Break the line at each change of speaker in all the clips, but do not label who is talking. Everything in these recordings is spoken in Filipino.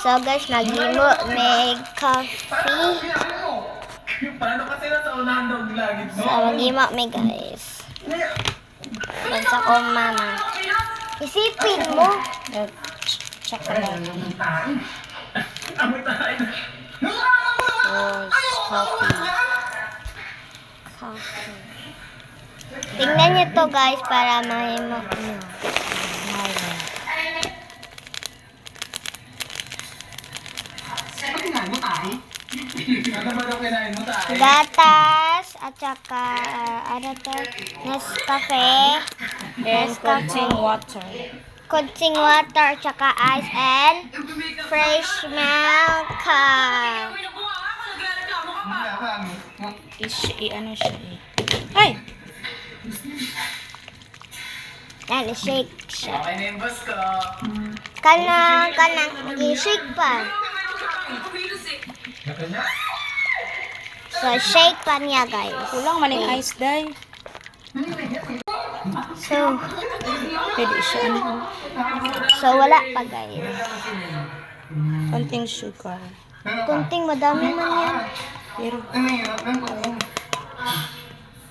So guys, naghimo may coffee.
Paano kasi nasa unahan daw gilagid mo?
So maghimo may guys. Sa ko mama. Isipin mo.
Chocolate.
Amoy tayo.
Coffee.
Coffee. Tingnan niyo to guys para mahimo nyo.
Ano ba daw kinain mo tayo?
Gatas at saka ano to? Nescafe.
And coaching water.
Kutsing water at saka ice and fresh milk.
Ano siya eh. Ay!
Yan, shake siya.
Okay na yung boss ko.
Kanang, i-shake pa. So, shake pa niya, guys.
Kulang man yung ice dye.
So,
Pwede siya ano.
wala pa, guys.
Konting sugar.
Kunting madami man yan.
Pero,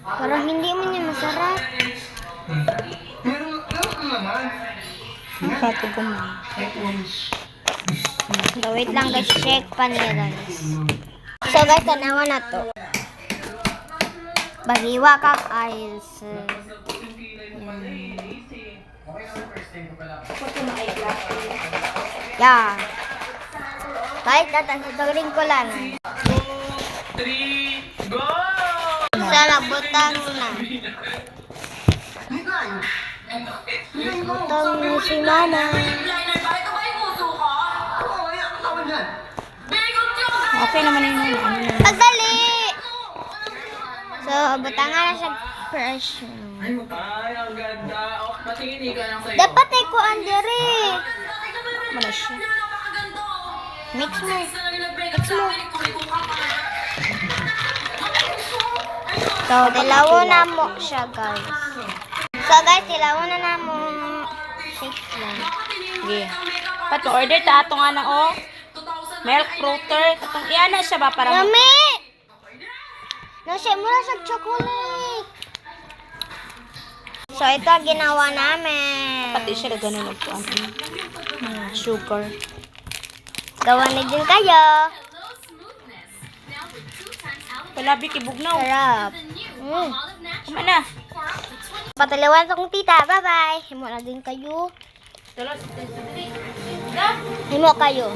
Parang hindi man yan masarap.
pato ko man.
So, wait lang, guys. Shake pa niya, guys. So, guys, tanawa na to. Bagiwa kang ice. Yeah. Kahit tatagrin ko lang.
2, 3, go!
Sa labutang na. Butang na si mama.
Okay naman yun. Ano naman.
Pagdali! So, butang na siya fresh.
Ay, ang ganda. Oh, patingin ka lang sa'yo.
Dapat ay ko andiri.
Ano siya?
Mix mo. Mix mo. So, tilawo na mo siya, guys. So, guys, tilawo na mo. Shake lang.
Sige. Pato, order ta ato nga na oh. Milk fruiter. Katong iana siya ba para
Yummy! Nasa mo na sa chocolate. So, ito ginawa namin.
pati siya na ganun po sugar.
Gawa na din kayo.
Palabi kibugnaw.
Sarap.
Kuma na.
Patalawan sa kong tita. Bye-bye. Himo na din kayo. Himo kayo.